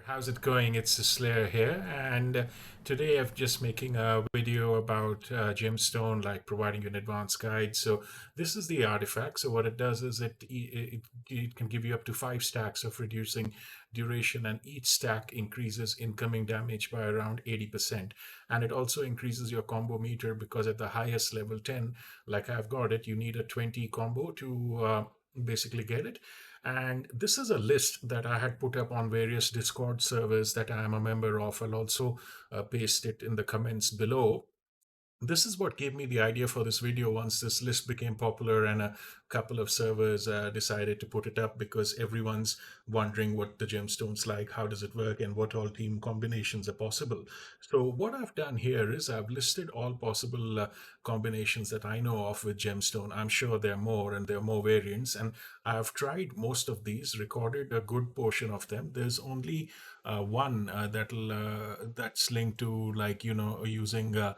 How's it going? It's the Slayer here, and today I'm just making a video about Gemstone, like providing you an advanced guide. So this is the artifact. So what it does is it can give you up to 5 stacks of reducing duration, and each stack increases incoming damage by around 80%. And it also increases your combo meter because at the highest level 10, like I've got it, you need a 20 combo to basically get it. And this is a list that I had put up on various Discord servers that I am a member of. I'll also paste it in the comments below. This is what gave me the idea for this video once this list became popular and a couple of servers decided to put it up because everyone's wondering what the gemstones like, how does it work, and what all team combinations are possible. So what I've done here is I've listed all possible combinations that I know of with gemstone. I'm sure there are more and there are more variants, and I've tried most of these, recorded a good portion of them. There's only one that's linked to, like, using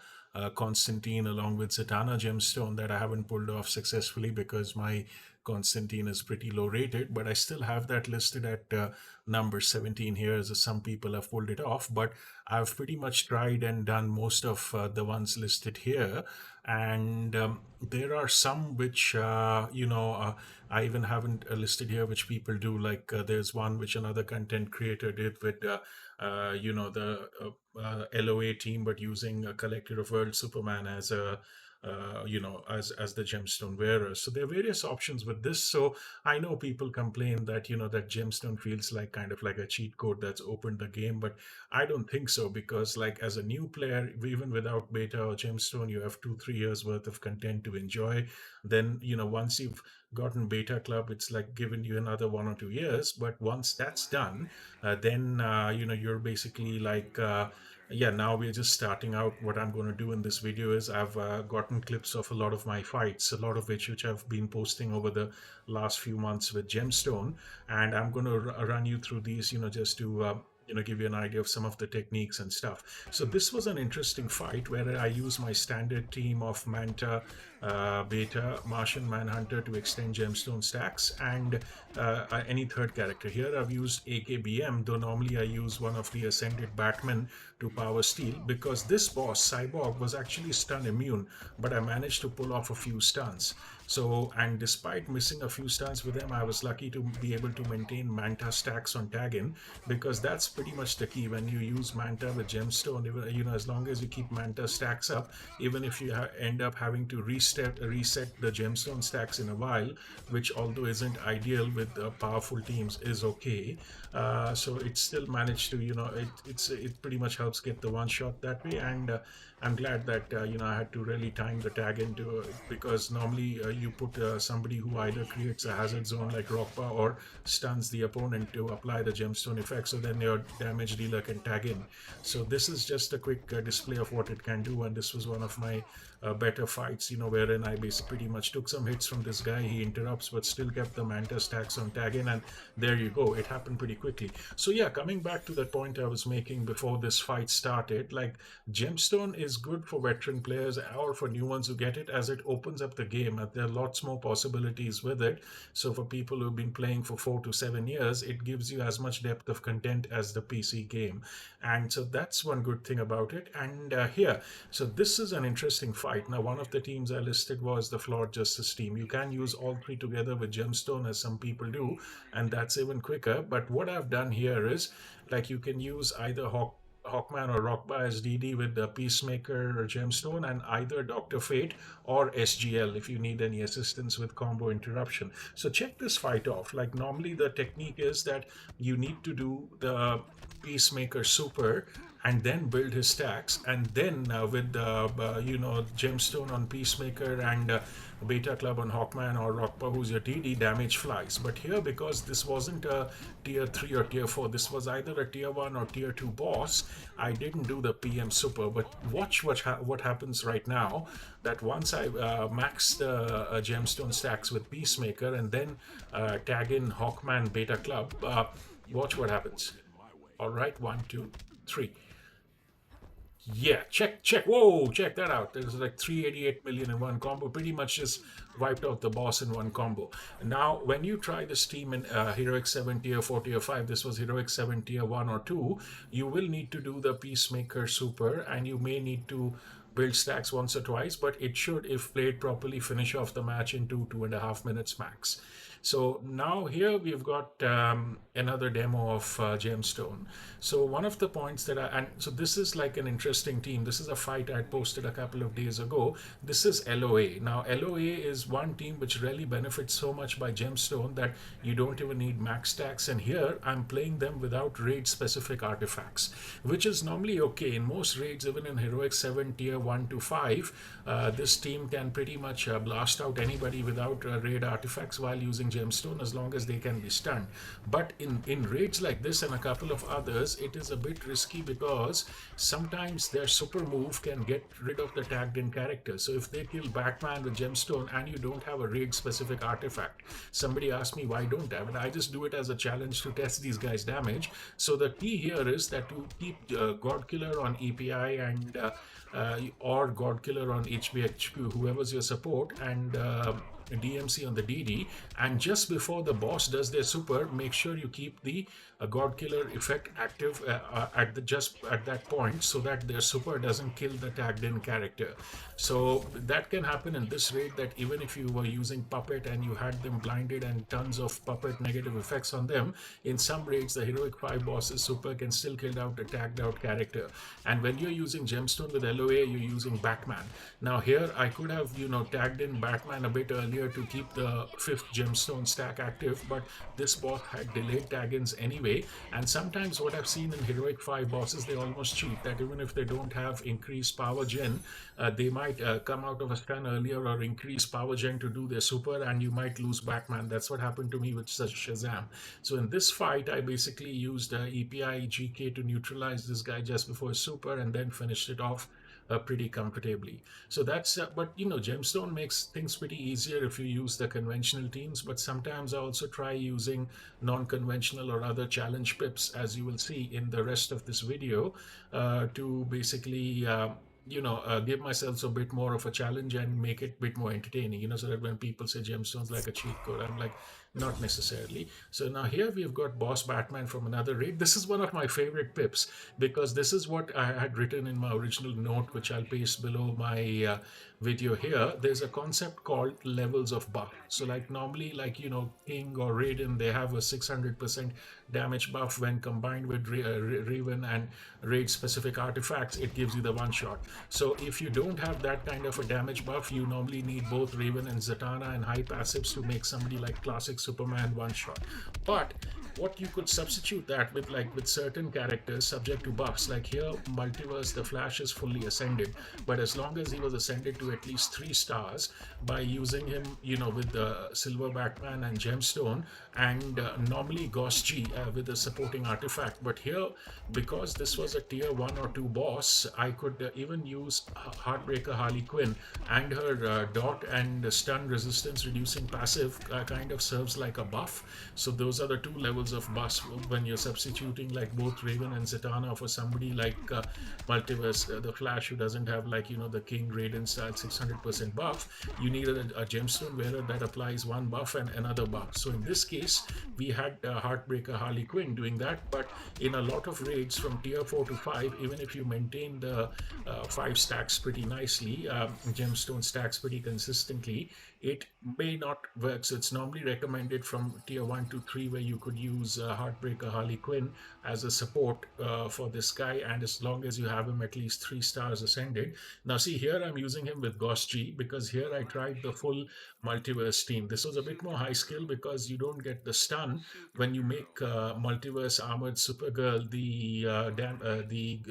Constantine along with Zatanna gemstone that I haven't pulled off successfully because my Constantine is pretty low rated, but I still have that listed at number 17 here, as some people have pulled it off. But I've pretty much tried and done most of the ones listed here, and there are some which I even haven't listed here, which people do. Like there's one which another content creator did with the LOA team, but using a Collector of World Superman as a as the gemstone wearer. So there are various options with this. So I know people complain that that gemstone feels like kind of like a cheat code that's opened the game, but I don't think so, because like as a new player, even without beta or gemstone, you have 2 3 years worth of content to enjoy. Then once you've gotten beta club, it's like giving you another 1 or 2 years. But once that's done, then you're basically like yeah, now we're just starting out. What I'm going to do in this video is I've gotten clips of a lot of my fights, a lot of which I've been posting over the last few months with gemstone, and I'm going to run you through these, just to give you an idea of some of the techniques and stuff. So this was an interesting fight where I used my standard team of Manta, Beta, Martian Manhunter to extend gemstone stacks, and any third character. Here I've used AKBM, though normally I use one of the Ascended Batman to power steal, because this boss, Cyborg, was actually stun immune, but I managed to pull off a few stuns. So, and despite missing a few stuns with him, I was lucky to be able to maintain Manta stacks on Taggin, because that's pretty much the key when you use Manta with Gemstone. As long as you keep Manta stacks up, even if you end up having to reset the Gemstone stacks in a while, which although isn't ideal with powerful teams, is okay. So it still managed to, it pretty much helps get the one shot that way. And I'm glad that I had to really time the tag into it, because normally you put somebody who either creates a hazard zone like Rockpa or stuns the opponent to apply the gemstone effect, so then your damage dealer can tag in. So this is just a quick display of what it can do, and this was one of my better fights, wherein I basically pretty much took some hits from this guy. He interrupts but still kept the Manta stacks on tag in, and there you go. It happened pretty quickly. So yeah, coming back to that point I was making before this fight started, like gemstone is good for veteran players or for new ones who get it, as it opens up the game and there are lots more possibilities with it. So for people who've been playing for 4 to 7 years, it gives you as much depth of content as the PC game, and so that's one good thing about it. And here, so this is an interesting fight. Now, one of the teams I listed was the Flawed Justice team. You can use all three together with gemstone, as some people do, and that's even quicker. But what I've done here is, like, you can use either Hawkman or Rockba as DD with the Peacemaker or Gemstone, and either Dr. Fate or SGL if you need any assistance with combo interruption. So check this fight off. Like, normally the technique is that you need to do the Peacemaker super and then build his stacks, and then with the Gemstone on Peacemaker and Beta Club on Hawkman or Rockpa, who's your TD, damage flies. But here, because this wasn't a tier 3 or tier 4, this was either a tier 1 or tier 2 boss, I didn't do the PM super. But watch what happens right now, that once I max the Gemstone stacks with Peacemaker and then tag in Hawkman Beta Club, watch what happens. All right, one, two, three. Yeah, check. Whoa, check that out. There's like 388 million in one combo. Pretty much just wiped out the boss in one combo. Now, when you try this team in Heroic 7 tier 4 tier 5, this was Heroic 7 tier 1 or 2, you will need to do the Peacemaker super, and you may need to build stacks once or twice, but it should, if played properly, finish off the match in 2.5 minutes max. So now here we've got another demo of Gemstone. So one of the points that and so this is like an interesting team. This is a fight I had posted a couple of days ago. This is LOA. Now LOA is one team which really benefits so much by Gemstone that you don't even need max stacks. And here I'm playing them without raid specific artifacts, which is normally okay. In most raids, even in Heroic 7 tier 1 to 5, this team can pretty much blast out anybody without raid artifacts while using Gemstone, as long as they can be stunned. But in raids like this and a couple of others, it is a bit risky because sometimes their super move can get rid of the tagged in character. So if they kill Batman with Gemstone and you don't have a raid specific artifact, somebody asked me why don't I, but I just do it as a challenge to test these guys' damage. So the key here is that to keep God Killer on EPI and or God Killer on HBHQ, whoever's your support, and DMC on the DD, and just before the boss does their super, make sure you keep the God Killer effect active at the just at that point, so that their super doesn't kill the tagged in character. So that can happen in this raid, that even if you were using Puppet and you had them blinded and tons of Puppet negative effects on them, in some raids the Heroic 5 boss's super can still kill out a tagged out character. And when you're using Gemstone with LOA, you're using Batman. Now here I could have tagged in Batman a bit earlier to keep the 5th Gemstone stack active, but this boss had delayed tag-ins anyway. And sometimes what I've seen in Heroic 5 bosses, they almost cheat, that even if they don't have increased power gen, they might come out of a stun earlier or increase power gen to do their super, and you might lose Batman. That's what happened to me with Shazam. So in this fight, I basically used EPI GK to neutralize this guy just before his super, and then finished it off pretty comfortably. So that's, but Gemstone makes things pretty easier if you use the conventional teams. But sometimes I also try using non-conventional or other challenge pips, as you will see in the rest of this video, to basically give myself a bit more of a challenge and make it a bit more entertaining, so that when people say Gemstone's like a cheat code, I'm like, not necessarily. So now here we've got Boss Batman from another raid. This is one of my favorite pips, because this is what I had written in my original note, which I'll paste below my video here. There's a concept called levels of buff. So like normally, like King or Raiden, they have a 600% damage buff. When combined with Raven and raid specific artifacts, it gives you the one shot. So if you don't have that kind of a damage buff, you normally need both Raven and Zatanna and high passives to make somebody like classic Superman one shot. But what you could substitute that with, like with certain characters subject to buffs, like here Multiverse, the Flash is fully ascended, but as long as he was ascended to at least 3 stars, by using him with the Silver Batman and Gemstone, and normally Ghost G with a supporting artifact. But here, because this was a tier 1 or 2 boss, I could even use Heartbreaker Harley Quinn, and her dot and stun resistance reducing passive kind of serves like a buff. So those are the two levels of buffs when you're substituting like both Raven and Zatanna for somebody like Multiverse, the Flash, who doesn't have like the King Raiden style 600% buff. You need a Gemstone wearer that applies one buff and another buff. So in this case, we had Heartbreaker Harley Quinn doing that. But in a lot of raids from tier 4 to 5, even if you maintain the 5 stacks pretty nicely, Gemstone stacks pretty consistently, it may not work. So it's normally recommended from tier 1 to 3, where you could use Heartbreaker Harley Quinn as a support for this guy, and as long as you have him at least 3 stars ascended. Now see, here I'm using him with Ghost G, because here I tried the full Multiverse team. This was a bit more high skill because you don't get the stun when you make Multiverse Armored Supergirl the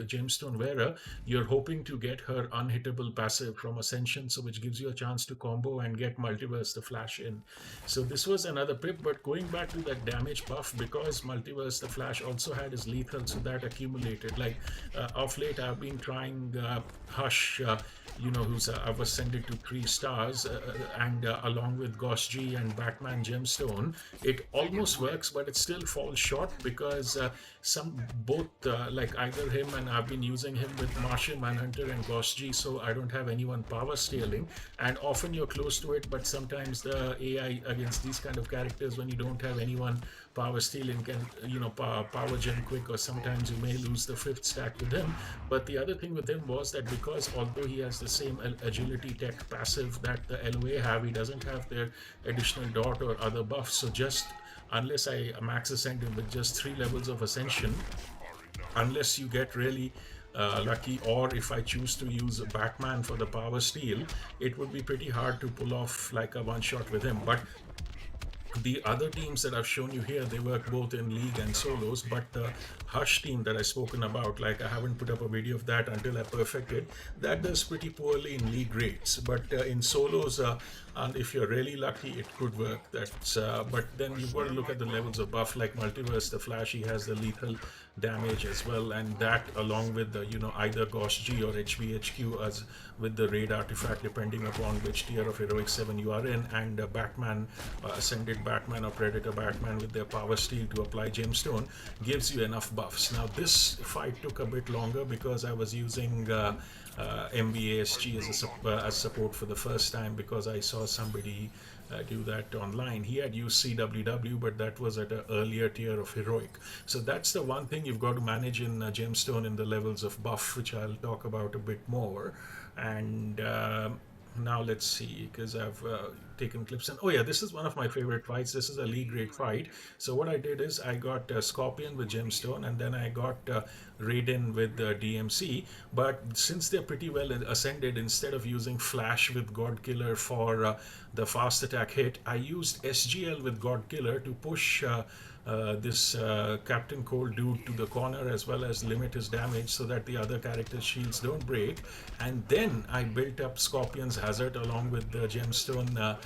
Gemstone wearer. You're hoping to get her unhittable passive from Ascension, so which gives you a chance to combo and get get Multiverse the Flash in. So this was another pip, but going back to that damage buff, because Multiverse the Flash also had his lethal, so that accumulated. Like of late, I've been trying Hush, who's I've ascended to 3 stars, and along with Ghost G and Batman Gemstone, it almost works, but it still falls short because some both like either him, and I've been using him with Martian Manhunter and Ghost G, so I don't have anyone power scaling, and often you're close to it, but sometimes the AI against these kind of characters, when you don't have anyone power stealing, can power gen quick, or sometimes you may lose the 5th stack with him. But the other thing with him was that because although he has the same agility tech passive that the LOA have, he doesn't have their additional dot or other buffs. So just unless I max ascend him with just 3 levels of ascension, unless you get really lucky, or if I choose to use Batman for the power steal, it would be pretty hard to pull off like a one shot with him. But the other teams that I've shown you here, they work both in league and solos, but the Hush team that I've spoken about, like I haven't put up a video of that until I perfect it, that does pretty poorly in league rates, but in solos, and if you're really lucky, it could work. That's but then you've got to look at the levels of buff. Like Multiverse the Flash, he has the lethal damage as well, and that along with the either Ghost G or HBHQ as with the raid artifact, depending upon which tier of Heroic 7 you are in, and Batman, Ascended Batman or Predator Batman with their power steal to apply Gemstone gives you enough buffs. Now this fight took a bit longer because I was using MVASG as support for the first time, because I saw somebody do that online. He had used CWW, but that was at an earlier tier of Heroic. So that's the one thing you've got to manage in Gemstone, in the levels of buff, which I'll talk about a bit more. And now let's see, because I've taken clips, and oh yeah, this is one of my favorite fights. This is a league grade fight. So what I did is I got Scorpion with Gemstone, and then I got Raiden with DMC. But since they're pretty well ascended, instead of using Flash with God Killer for the fast attack hit, I used SGL with God Killer to push this Captain Cold dude to the corner, as well as limit his damage so that the other character's shields don't break. And then I built up Scorpion's Hazard along with the Gemstone.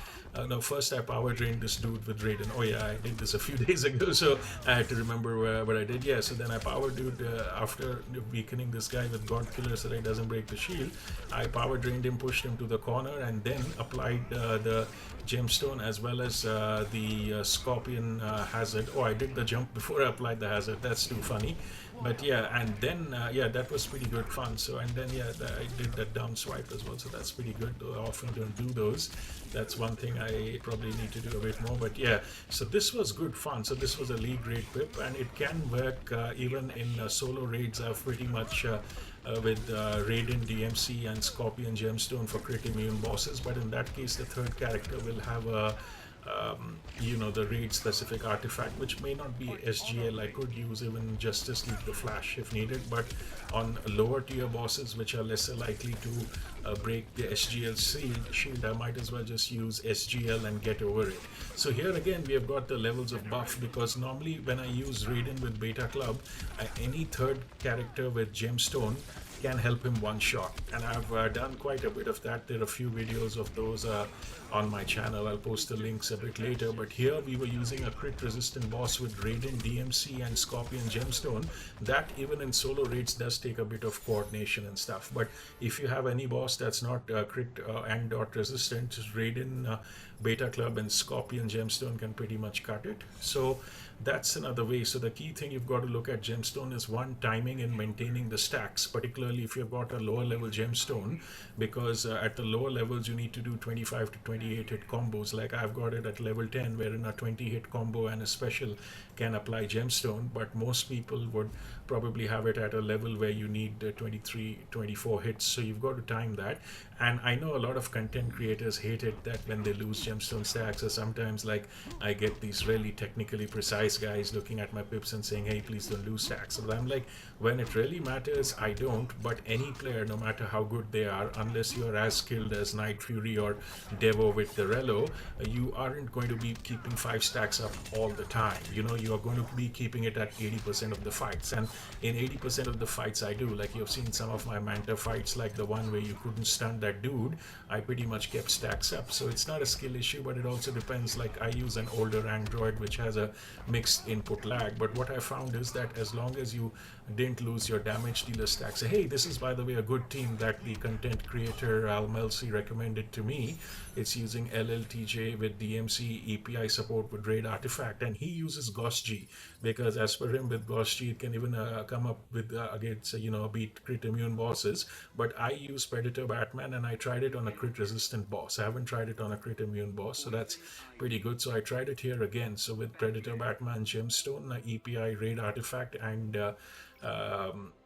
No, first I power drained this dude with Raiden. Oh yeah, I did this a few days ago, so I had to remember what I did. Yeah, so then I power dude after weakening this guy with God Killer so that he doesn't break the shield. I power drained him, pushed him to the corner, and then applied the Gemstone as well as the Scorpion Hazard. Oh, I did the jump before I applied the hazard. That's too funny. But yeah, and then yeah, that was pretty good fun. So, and then yeah, I did that down swipe as well, so that's pretty good. I often don't do those. That's one thing I probably need to do a bit more. But yeah, so this was good fun. So this was a league grade pip, and it can work even in solo raids. I've pretty much with Raiden, DMC, and Scorpion Gemstone for crit immune bosses. But in that case, the third character will have a the raid specific artifact, which may not be SGL. I could use even Justice League the Flash if needed, but on lower tier bosses which are lesser likely to break the SGL shield, I might as well just use SGL and get over it. So here again we have got the levels of buff, because normally when I use Raiden with Beta Club, any third character with Gemstone can help him one shot, and I've done quite a bit of that. There are a few videos of those on my channel. I'll post the links a bit later, but here we were using a crit resistant boss with Raiden, DMC, and Scorpion Gemstone. That even in solo raids does take a bit of coordination and stuff, but if you have any boss that's not crit and dot resistant, Raiden, Beta Club, and Scorpion Gemstone can pretty much cut it. So that's another way. So the key thing you've got to look at Gemstone is one, timing and maintaining the stacks, particularly if you've got a lower level Gemstone, because at the lower levels you need to do 25 to 28 hit combos. Like I've got it at level 10, wherein a 20 hit combo and a special can apply Gemstone, but most people would probably have it at a level where you need 23, 24 hits. So you've got to time that. And I know a lot of content creators hate it that when they lose Gemstone stacks, or sometimes like I get these really technically precise guys looking at my pips and saying, hey, please don't lose stacks. So I'm like, when it really matters, I don't. But any player, no matter how good they are, unless you're as skilled as Night Fury or Devo with the Relo, you aren't going to be keeping 5 stacks up all the time. You you're going to be keeping it at 80% of the fights. And in 80% of the fights I do, like you've seen some of my Manta fights, like the one where you couldn't stun that dude, I pretty much kept stacks up. So it's not a skill issue, but it also depends. Like I use an older Android which has a mixed input lag, but what I found is that as long as you didn't lose your damage dealer stacks. Hey, this is by the way a good team that the content creator Almelsi recommended to me. It's using LLTJ with DMC EPI support with Raid Artifact, and he uses GaussG because as per him with GaussG it can even come up with against beat crit immune bosses. But I use Predator Batman and I tried it on a crit resistant boss. I haven't tried it on a crit immune boss, so that's pretty good. So I tried it here again. So with Predator Batman Gemstone, EPI Raid Artifact, and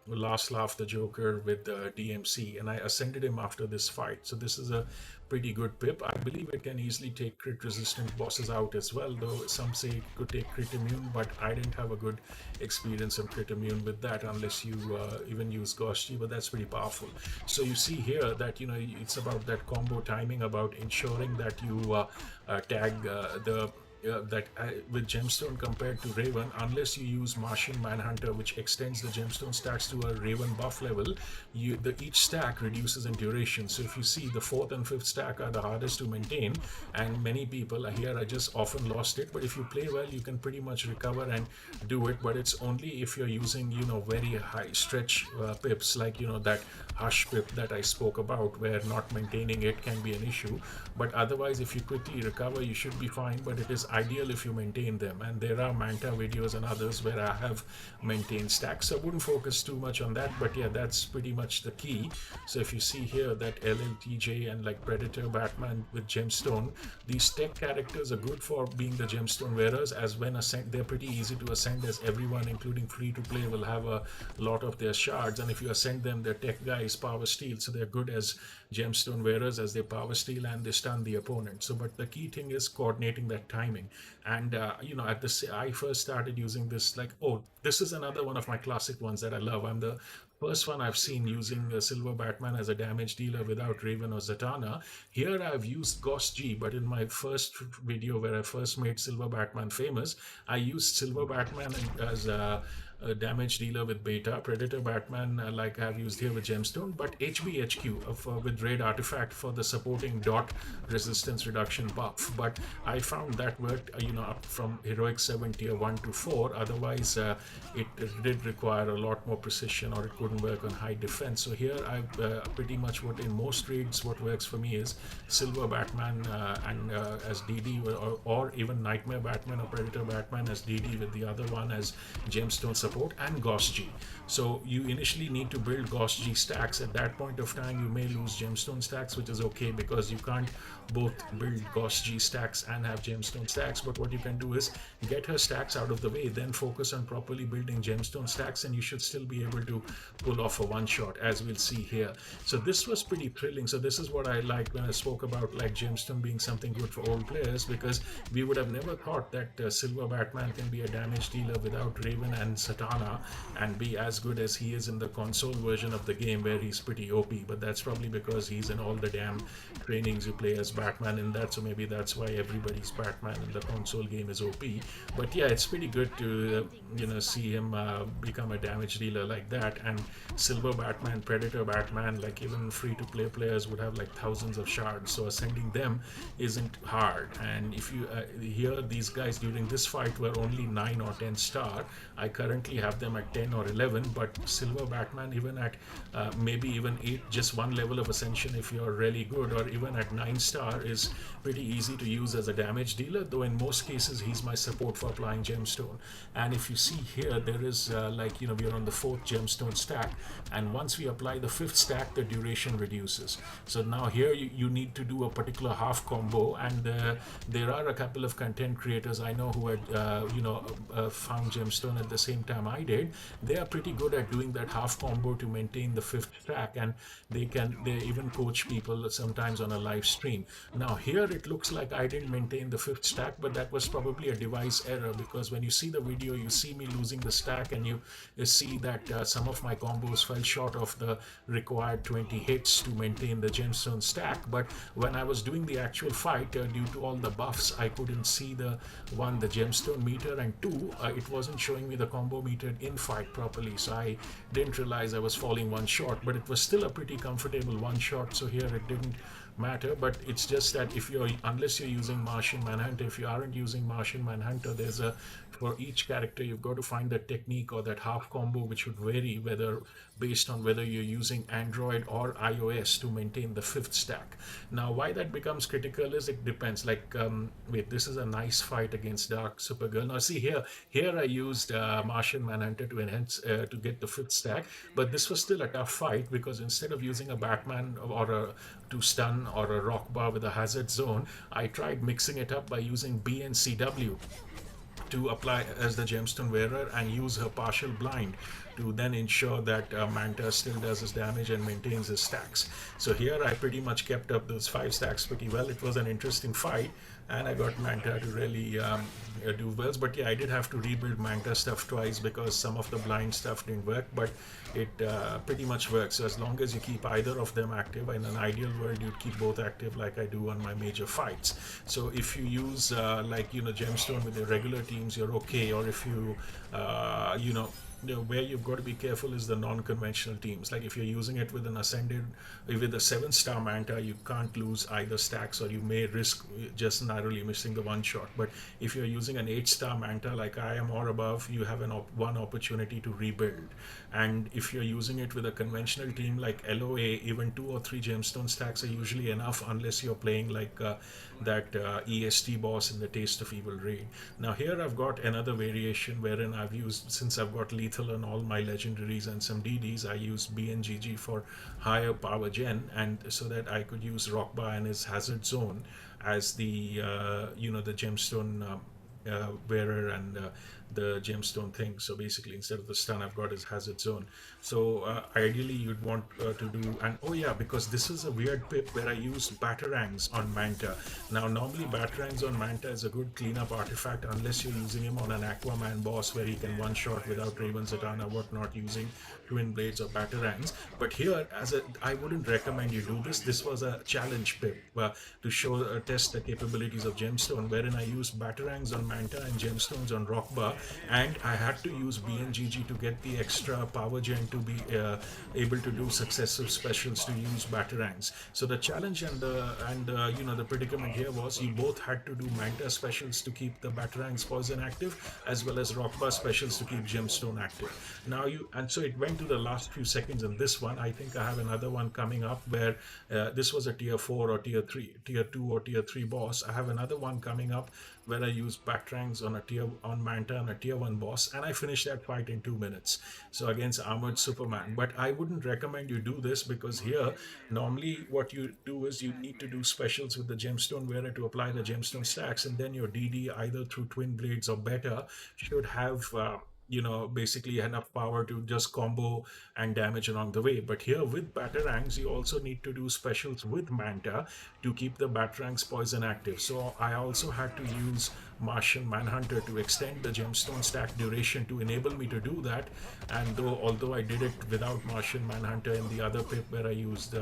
Last Laugh the Joker with DMC, and I ascended him after this fight. So this is a pretty good pip. I believe it can easily take crit resistant bosses out as well, though some say it could take crit immune, but I didn't have a good experience of crit immune with that unless you even use GaussG, but that's pretty powerful. So you see here that it's about that combo timing, about ensuring that you tag with Gemstone compared to Raven, unless you use Martian Manhunter, which extends the Gemstone stacks to a Raven buff level, each stack reduces in duration. So if you see, the 4th and 5th stack are the hardest to maintain, and many people here are just often lost it. But if you play well, you can pretty much recover and do it. But it's only if you're using very high stretch pips, like that Hush pip that I spoke about, where not maintaining it can be an issue. But otherwise, if you quickly recover, you should be fine. But it is ideal if you maintain them, and there are Manta videos and others where I have maintained stacks, so I wouldn't focus too much on that. But yeah, that's pretty much the key. So if you see here that LLTJ and like Predator Batman with Gemstone, these tech characters are good for being the Gemstone wearers, as when they're pretty easy to ascend, as everyone including free to play will have a lot of their shards, and if you ascend them, their tech guys power steal, so they're good as Gemstone wearers, as they power steal and they stun the opponent. So but the key thing is coordinating that timing. And I first started using this, like, oh, this is another one of my classic ones that I love. I'm the first one I've seen using Silver Batman as a damage dealer without Raven or Zatanna. Here I've used GaussG, but in my first video where I first made Silver Batman famous, I used Silver Batman as a damage dealer with Beta, Predator Batman like I've used here with Gemstone, but HBHQ with Raid Artifact for the supporting dot resistance reduction buff. But I found that worked up from Heroic 7 tier 1 to 4. Otherwise it did require a lot more precision, or it couldn't work on high defense. So here I've pretty much, what in most raids what works for me is Silver Batman and as DD, or even Nightmare Batman or Predator Batman as DD, with the other one as Gemstone support, and GaussG. So you initially need to build GaussG stacks. At that point of time you may lose Gemstone stacks, which is okay because you can't both build GaussG stacks and have Gemstone stacks. But what you can do is get her stacks out of the way, then focus on properly building Gemstone stacks, and you should still be able to pull off a one shot, as we'll see here. So this was pretty thrilling. So this is what I liked when I spoke about like Gemstone being something good for old players, because we would have never thought that Silver Batman can be a damage dealer without Raven and Zatanna and be as good as he is in the console version of the game, where he's pretty OP. But that's probably because he's in all the damn trainings you play as Batman in that, so maybe that's why everybody's Batman in the console game is OP. But yeah, it's pretty good to see him become a damage dealer like that. And Silver Batman, Predator Batman, like even free to play players would have like thousands of shards, so ascending them isn't hard. And if you hear these guys during this fight were only 9 or 10 star, I currently have them at 10 or 11. But Silver Batman, even at maybe even 8, just one level of ascension if you're really good, or even at 9 star, is pretty easy to use as a damage dealer, though in most cases he's my support for applying Gemstone. And if you see here, there is we're on the 4th Gemstone stack, and once we apply the 5th stack, the duration reduces. So now here you need to do a particular half combo, and there are a couple of content creators I know who had found Gemstone at the same time time I did, they are pretty good at doing that half combo to maintain the fifth stack, and they even coach people sometimes on a live stream. Now here it looks like I didn't maintain the fifth stack, but that was probably a device error, because when you see the video, you see me losing the stack, and you see that some of my combos fell short of the required 20 hits to maintain the gemstone stack. But when I was doing the actual fight, due to all the buffs, I couldn't see the gemstone meter, and two, it wasn't showing me the combo meter in fight properly, so I didn't realize I was falling one short. But it was still a pretty comfortable one shot, so here it didn't matter. But it's just that if you're unless you're using Martian Manhunter, if you aren't using Martian Manhunter, there's a for each character you've got to find that technique or that half combo, which would vary whether based on whether you're using Android or iOS to maintain the fifth stack. Now why that becomes critical is it depends. Like wait, this is a nice fight against Dark Supergirl. Now see here I used Martian Manhunter to enhance to get the fifth stack, but this was still a tough fight, because instead of using a Batman or a to stun or a rock bar with a hazard zone, I tried mixing it up by using BNCW to apply as the gemstone wearer and use her partial blind to then ensure that Manta still does his damage and maintains his stacks. So here I pretty much kept up those 5 stacks pretty well. It was an interesting fight, and I got Manta to really do well. But yeah, I did have to rebuild Manta stuff twice because some of the blind stuff didn't work, but it pretty much works. So as long as you keep either of them active, in an ideal world you'd keep both active like I do on my major fights. So if you use gemstone with your regular teams, you're okay. Or if you where you've got to be careful is the non-conventional teams. Like if you're using it with an ascended, with a 7-star Manta, you can't lose either stacks, or you may risk just narrowly missing the one shot. But if you're using an 8-star Manta like I am or above, you have one opportunity to rebuild. And if you're using it with a conventional team like LOA, even 2 or 3 gemstone stacks are usually enough, unless you're playing like that EST boss in the Taste of Evil raid. Now here I've got another variation wherein I've used, since I've got lethal on all my legendaries and some DDs, I used BNGG for higher power gen, and so that I could use Rockbar and his hazard zone as the the gemstone wearer and the gemstone thing. So basically, instead of the stun, I've got his hazard zone. So ideally you'd want to do, and oh yeah, because this is a weird pip where I used Batarangs on Manta. Now normally Batarangs on Manta is a good cleanup artifact, unless you're using him on an Aquaman boss where he can one-shot without Raven Zatanna whatnot using Twin Blades or Batarangs. But here, I wouldn't recommend you do this. This was a challenge pip to show test the capabilities of Gemstone, wherein I used Batarangs on Manta and Gemstones on Rockbar, and I had to use BNGG to get the extra power gen to be able to do successive specials to use Batarangs. So the challenge and the predicament here was you both had to do Manta specials to keep the Batarangs poison active, as well as Rockbar specials to keep Gemstone active. So it went to the last few seconds in this one. I think I have another one coming up where this was a tier 4 or tier 2 or tier 3 boss. I have another one coming up where I use Batarangs on Manta and a tier 1 boss, and I finished that fight in 2 minutes. So against Armored Superman. But I wouldn't recommend you do this, because here normally what you do is you need to do specials with the Gemstone wearer to apply the Gemstone stacks, and then your DD either through Twin Blades or better should have basically enough power to just combo and damage along the way. But here with Batarangs, you also need to do specials with Manta to keep the Batarangs poison active. So I also had to use Martian Manhunter to extend the gemstone stack duration to enable me to do that. And although I did it without Martian Manhunter in the other pip where I used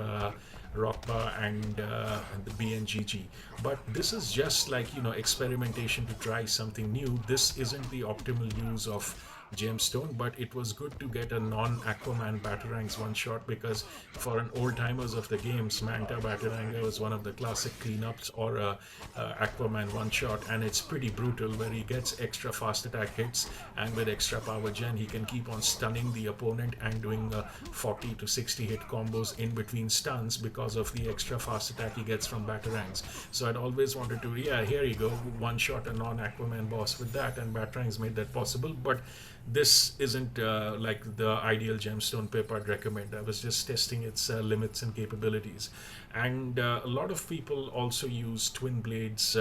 Rockbar and the BNGG. But this is just like experimentation to try something new. This isn't the optimal use of Gemstone, but it was good to get a non-Aquaman Batarangs one shot, because for an old timers of the games, Manta Bataranga was one of the classic cleanups, or a Aquaman one shot, and it's pretty brutal where he gets extra fast attack hits, and with extra power gen he can keep on stunning the opponent and doing 40 to 60 hit combos in between stuns because of the extra fast attack he gets from Batarangs. So I'd always wanted to, here you go, one shot a non-Aquaman boss with that, and Batarangs made that possible. But this isn't like the ideal gemstone pip I'd recommend. I was just testing its limits and capabilities. And a lot of people also use Twin Blades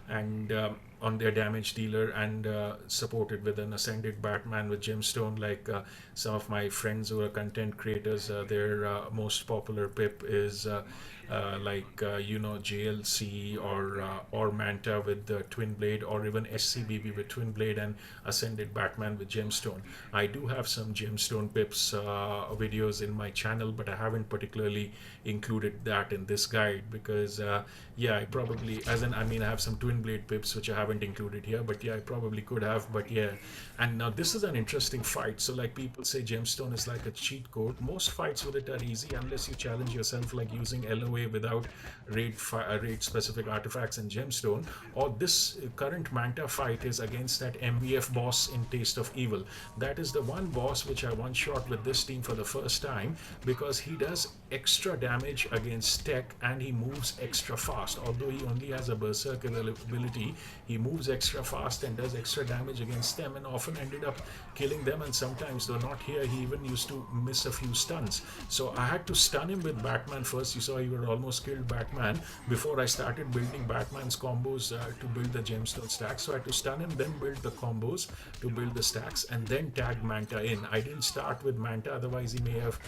and on their damage dealer and supported with an ascended Batman with Gemstone. Like some of my friends who are content creators, their most popular pip is JLC or Manta with the Twin Blade, or even SCBB with Twin Blade and Ascended Batman with Gemstone. I do have some Gemstone pips videos in my channel, but I haven't particularly included that in this guide because yeah, I probably, as in, I mean, I have some Twin Blade pips which I haven't included here, but yeah, I probably could have. But yeah, and now this is an interesting fight. So like people say Gemstone is like a cheat code. Most fights with it are easy unless you challenge yourself, like using LOA without raid specific artifacts in Gemstone. Or this current Manta fight is against that MVF boss in Taste of Evil. That is the one boss which I one shot with this team for the first time, because he does extra damage against tech and he moves extra fast. Although he only has a berserk ability, he moves extra fast and does extra damage against them, and often ended up killing them. And sometimes, though not here, he even used to miss a few stuns. So I had to stun him with Batman first. You saw he would almost killed Batman before I started building Batman's combos to build the Gemstone stacks. So I had to stun him, then build the combos to build the stacks, and then tag Manta in. I didn't start with Manta, otherwise he may have,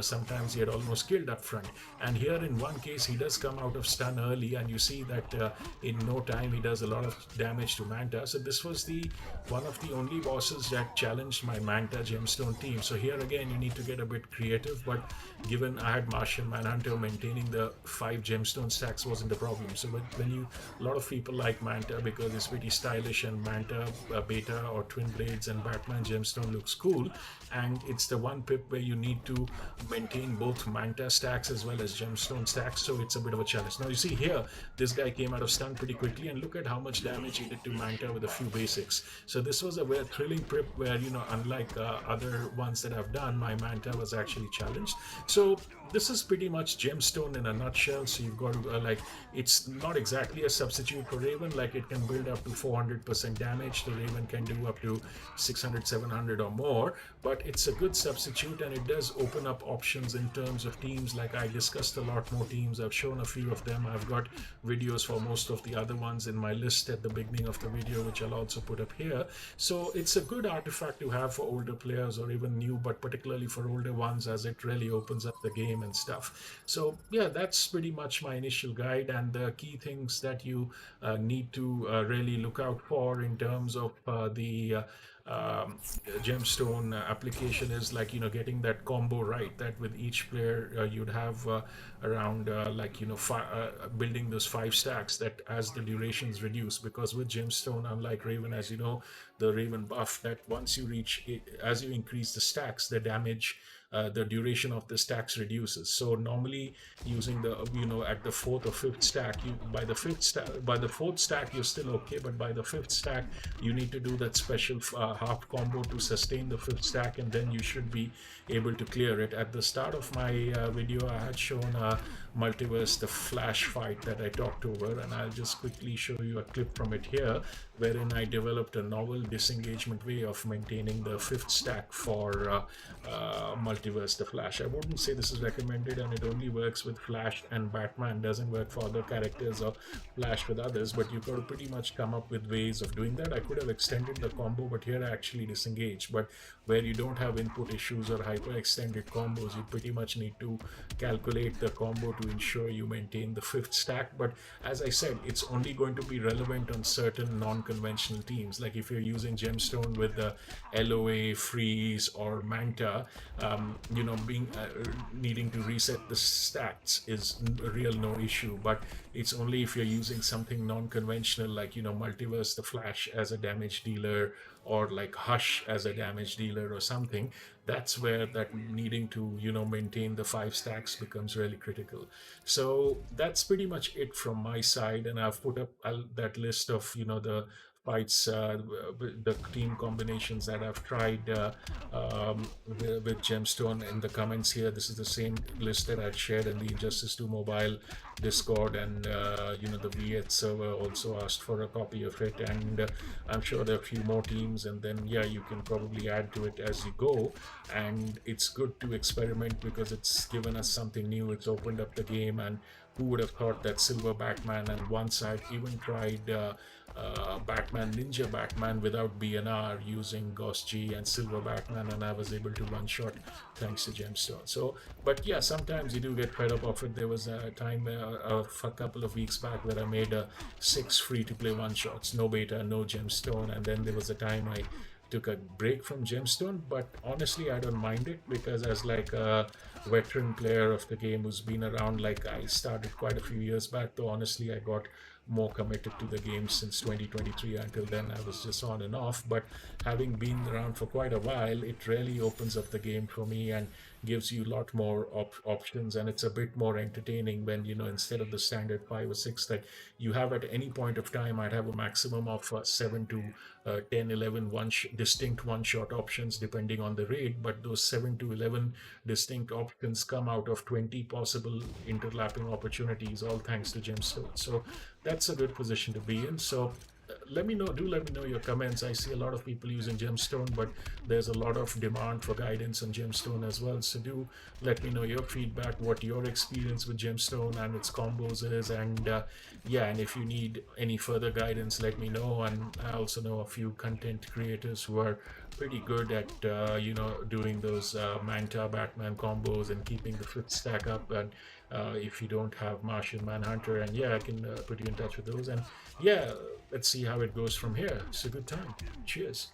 sometimes he had almost killed up front. And here in one case, he does come out of stun early, and you see that in no time he does a lot of damage to Manta. So this was the one of the only bosses that challenged my Manta Gemstone team. So here again, you need to get a bit creative, but given I had Martian Manhunter, maintaining the 5 Gemstone stacks wasn't a problem. So when you, a lot of people like Manta because it's pretty stylish, and Manta Beta or Twin Blades and Batman Gemstone looks cool, and it's the one pip where you need to maintain both Manta stacks as well as Gemstone stacks, so it's a bit of a challenge. Now you see here, this guy came out of stun pretty quickly, and look at how much damage he did to Manta with a few basics. So this was a very thrilling pip where, unlike other ones that I've done, my Manta was actually challenged. So this is pretty much Gemstone in a nutshell. So you've got to, it's not exactly a substitute for Raven. Like, it can build up to 400% damage. The Raven can do up to 600, 700 or more, but it's a good substitute, and it does open up options in terms of teams. Like, I discussed a lot more teams. I've shown a few of them. I've got videos for most of the other ones in my list at the beginning of the video, which I'll also put up here. So it's a good artifact to have for older players, or even new, but particularly for older ones, as it really opens up the game and stuff. So yeah, that's pretty much my initial guide, and the key things that you need to really look out for in terms of the Gemstone application is, like, getting that combo right, that with each player you'd have around building those 5 stacks, that as the durations reduce, because with Gemstone, unlike Raven, as you know, the Raven buff, that once you reach it, as you increase the stacks, the damage, the duration of the stacks reduces. So normally, using the at the 4th or 5th stack, by the 4th stack you're still okay, but by the 5th stack you need to do that special half combo to sustain the 5th stack, and then you should be able to clear it. At the start of my video, I had shown Multiverse, the Flash fight that I talked over, and I'll just quickly show you a clip from it here, wherein I developed a novel disengagement way of maintaining the 5th stack for Multiverse, the Flash. I wouldn't say this is recommended, and it only works with Flash and Batman, doesn't work for other characters, or Flash with others, but you've got to pretty much come up with ways of doing that. I could have extended the combo, but here I actually disengage. But where you don't have input issues or hyper extended combos, you pretty much need to calculate the combo to ensure you maintain the 5th stack. But as I said, it's only going to be relevant on certain non-conventional teams. Like if you're using Gemstone with the LOA, Freeze, or Manta, needing to reset the stats is a real no issue. But it's only if you're using something non-conventional, like Multiverse, the Flash as a damage dealer, or like Hush as a damage dealer or something, that's where that needing to maintain the 5 stacks becomes really critical. So that's pretty much it from my side, and I've put up that list of the fights, the team combinations that I've tried with Gemstone in the comments here. This is the same list that I've shared in the Injustice 2 Mobile Discord, and the V8 server also asked for a copy of it, and I'm sure there are a few more teams, and then yeah, you can probably add to it as you go. And it's good to experiment because it's given us something new, it's opened up the game, and who would have thought that silver Batman? And once I've even tried Batman Ninja Batman without BNR using Ghost G and silver Batman, and I was able to one shot thanks to Gemstone. So, but yeah, sometimes you do get fed up of it. There was a time a couple of weeks back where I made 6 free to play one shots, no beta, no Gemstone, and then there was a time I took a break from Gemstone, but honestly, I don't mind it because as like a veteran player of the game who's been around, like I started quite a few years back, though honestly, I got more committed to the game since 2023. Until then, I was just on and off. But having been around for quite a while, it really opens up the game for me and gives you a lot more options, and it's a bit more entertaining when instead of the standard 5 or 6 that you have at any point of time. I'd have a maximum of 7 to 10, 11 distinct one-shot options depending on the raid, but those 7 to 11 distinct options come out of 20 possible interlapping opportunities, all thanks to Gemstone. So that's a good position to be in. So let me know your comments. I see a lot of people using Gemstone, but there's a lot of demand for guidance on Gemstone as well. So do let me know your feedback, what your experience with Gemstone and its combos is, and yeah, and if you need any further guidance, let me know. And I also know a few content creators who are pretty good at doing those Manta Batman combos and keeping the fifth stack up. And if you don't have Martian Manhunter, and yeah, I can put you in touch with those. And yeah, let's see how it goes from here. It's a good time. Cheers.